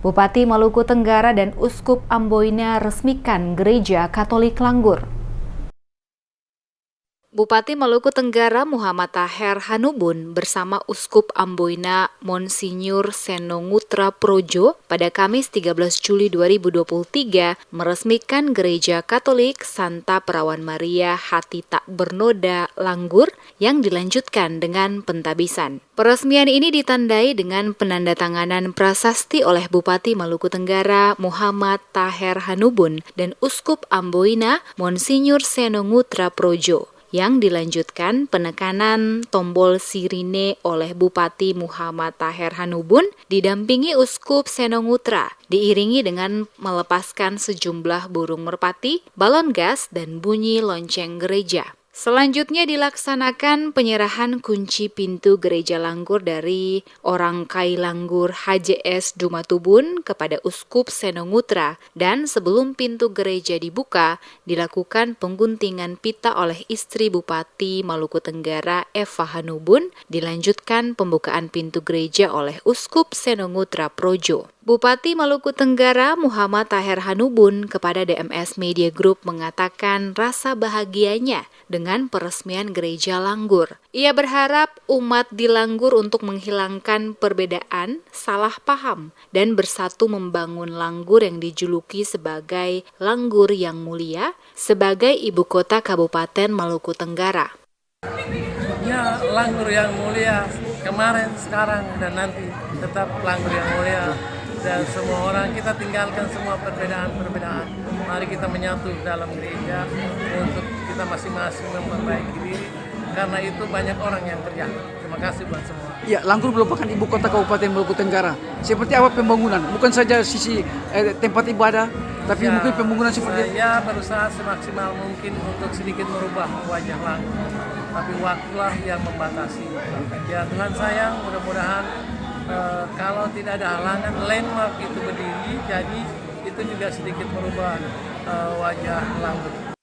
Bupati Maluku Tenggara dan Uskup Amboina resmikan Gereja Katolik Langgur. Bupati Maluku Tenggara Muhammad Taher Hanubun bersama Uskup Amboina Monsinyur Senongutra Projo pada Kamis 13 Juli 2023 meresmikan Gereja Katolik Santa Perawan Maria Hati Tak Bernoda Langgur yang dilanjutkan dengan pentabisan. Peresmian ini ditandai dengan penandatanganan prasasti oleh Bupati Maluku Tenggara Muhammad Taher Hanubun dan Uskup Amboina Monsinyur Senongutra Projo, yang dilanjutkan penekanan tombol sirine oleh Bupati Muhammad Taher Hanubun didampingi Uskup Senongutra, diiringi dengan melepaskan sejumlah burung merpati, balon gas, dan bunyi lonceng gereja. Selanjutnya dilaksanakan penyerahan kunci pintu Gereja Langgur dari Orang Kai Langgur HJS Dumatubun kepada Uskup Senongutra, dan sebelum pintu gereja dibuka, dilakukan pengguntingan pita oleh istri Bupati Maluku Tenggara Eva Hanubun, dilanjutkan pembukaan pintu gereja oleh Uskup Senongutra Projo. Bupati Maluku Tenggara Muhammad Taher Hanubun kepada DMS Media Group mengatakan rasa bahagianya dengan peresmian Gereja Langgur. Ia berharap umat di Langgur untuk menghilangkan perbedaan, salah paham, dan bersatu membangun Langgur yang dijuluki sebagai Langgur yang Mulia sebagai ibu kota Kabupaten Maluku Tenggara. Ya, Langgur yang mulia kemarin, sekarang, dan nanti tetap Langgur yang mulia. Dan semua orang, kita tinggalkan semua perbedaan-perbedaan. Mari kita menyatu dalam gereja untuk kita masing-masing memperbaiki diri, karena itu banyak orang yang kerja. Terima kasih buat semua. Ya, Langgur merupakan ibu kota Kabupaten Maluku Tenggara. Seperti apa pembangunan? Bukan saja sisi tempat ibadah, tapi mungkin pembangunan seperti saya berusaha semaksimal mungkin untuk sedikit merubah wajah Langgur, tapi waktulah yang membatasi. Ya, Tuhan sayang, mudah-mudahan kalau tidak ada halangan, landmark itu berdiri, jadi itu juga sedikit merubah wajah Langgur.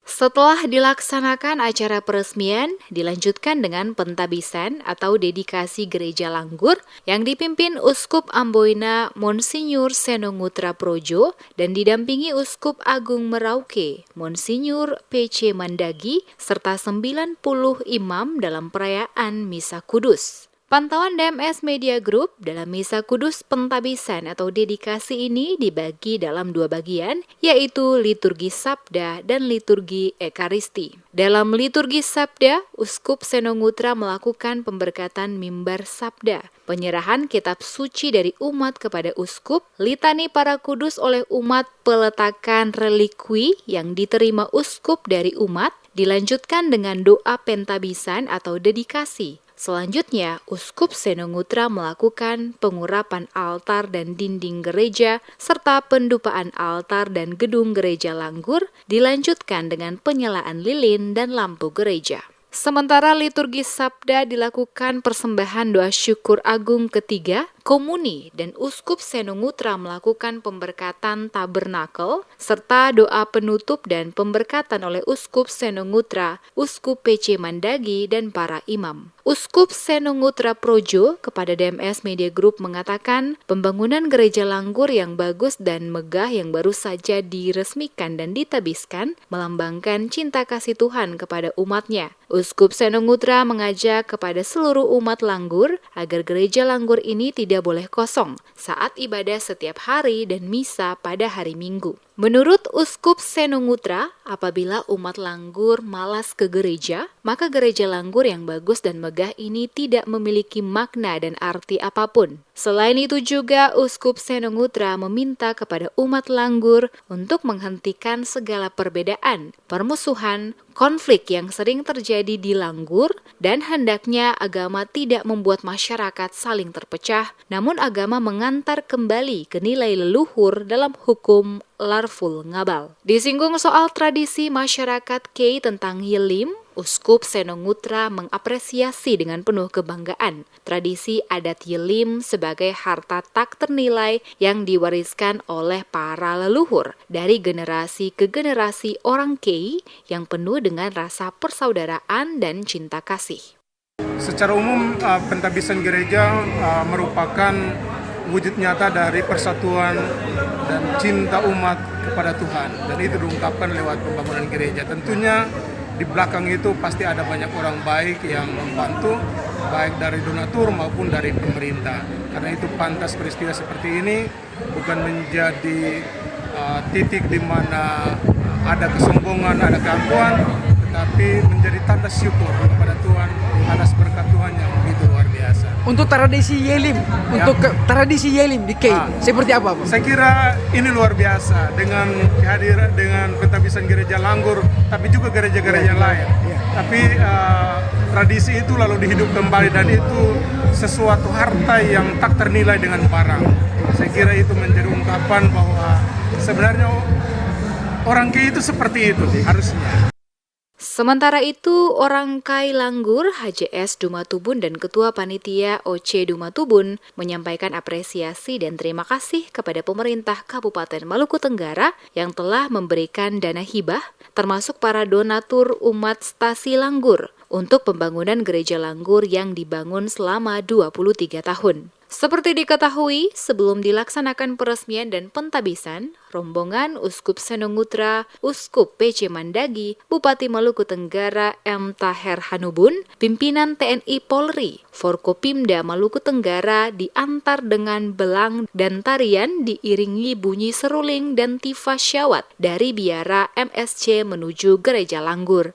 Setelah dilaksanakan acara peresmian, dilanjutkan dengan pentabisan atau dedikasi Gereja Langgur yang dipimpin Uskup Amboina Monsinyur Senongutra Projo dan didampingi Uskup Agung Merauke Monsinyur PC Mandagi serta 90 imam dalam perayaan Misa Kudus. Pantauan DMS Media Group dalam Misa Kudus pentabisan atau dedikasi ini dibagi dalam dua bagian, yaitu liturgi Sabda dan liturgi Ekaristi. Dalam liturgi Sabda, Uskup Senongutra melakukan pemberkatan mimbar Sabda, penyerahan kitab suci dari umat kepada Uskup, litani para kudus oleh umat, peletakan relikwi yang diterima Uskup dari umat, dilanjutkan dengan doa pentabisan atau dedikasi. Selanjutnya, Uskup Senongutra melakukan pengurapan altar dan dinding gereja serta pendupaan altar dan gedung Gereja Langgur, dilanjutkan dengan penyalaan lilin dan lampu gereja. Sementara liturgi Sabda dilakukan persembahan doa syukur agung ketiga, komuni, dan Uskup Senongutra melakukan pemberkatan tabernakel, serta doa penutup dan pemberkatan oleh Uskup Senongutra, Uskup PC Mandagi, dan para imam. Uskup Senongutra Projo kepada DMS Media Group mengatakan pembangunan Gereja Langgur yang bagus dan megah yang baru saja diresmikan dan ditabiskan melambangkan cinta kasih Tuhan kepada umatnya. Uskup Senongutra mengajak kepada seluruh umat Langgur agar Gereja Langgur ini tidak boleh kosong saat ibadah setiap hari dan misa pada hari Minggu. Menurut Uskup Senongutra, apabila umat Langgur malas ke gereja, maka Gereja Langgur yang bagus dan megah ini tidak memiliki makna dan arti apapun. Selain itu juga, Uskup Senongutra meminta kepada umat Langgur untuk menghentikan segala perbedaan, permusuhan, konflik yang sering terjadi di Langgur, dan hendaknya agama tidak membuat masyarakat saling terpecah, namun agama mengantar kembali ke nilai leluhur dalam hukum larful ngabal. Disinggung soal tradisi masyarakat Kei tentang Yilim, Uskup Senongutra mengapresiasi dengan penuh kebanggaan tradisi adat Yilim sebagai harta tak ternilai yang diwariskan oleh para leluhur dari generasi ke generasi orang Kei yang penuh dengan rasa persaudaraan dan cinta kasih. Secara umum, pentabisan gereja merupakan wujud nyata dari persatuan dan cinta umat kepada Tuhan, dan itu diungkapkan lewat pembangunan gereja. Tentunya di belakang itu pasti ada banyak orang baik yang membantu, baik dari donatur maupun dari pemerintah. Karena itu pantas peristiwa seperti ini bukan menjadi titik di mana ada kesombongan, ada keangkuhan, tetapi menjadi tanda syukur kepada Tuhan atas berkat Tuhan yang begitu luar biasa. Untuk tradisi Yelim, tradisi Yelim di Kei, seperti apa, Pak? Saya kira ini luar biasa dengan kehadiran, dengan pentabisan gereja Langgur, tapi juga gereja-gereja lain. Tapi tradisi itu lalu dihidup kembali, dan itu sesuatu harta yang tak ternilai dengan barang. Saya kira itu menjadi ungkapan bahwa sebenarnya orang Kei itu seperti itu harusnya. Sementara itu, orang Kai Langgur, HJS Dumatubun dan Ketua Panitia OC Dumatubun menyampaikan apresiasi dan terima kasih kepada pemerintah Kabupaten Maluku Tenggara yang telah memberikan dana hibah, termasuk para donatur umat Stasi Langgur, untuk pembangunan gereja Langgur yang dibangun selama 23 tahun. Seperti diketahui, sebelum dilaksanakan peresmian dan pentabisan, rombongan Uskup Senongutra, Uskup PC Mandagi, Bupati Maluku Tenggara M. Taher Hanubun, pimpinan TNI Polri, Forkopimda Maluku Tenggara diantar dengan belang dan tarian diiringi bunyi seruling dan tifa syawat dari biara MSC menuju Gereja Langgur.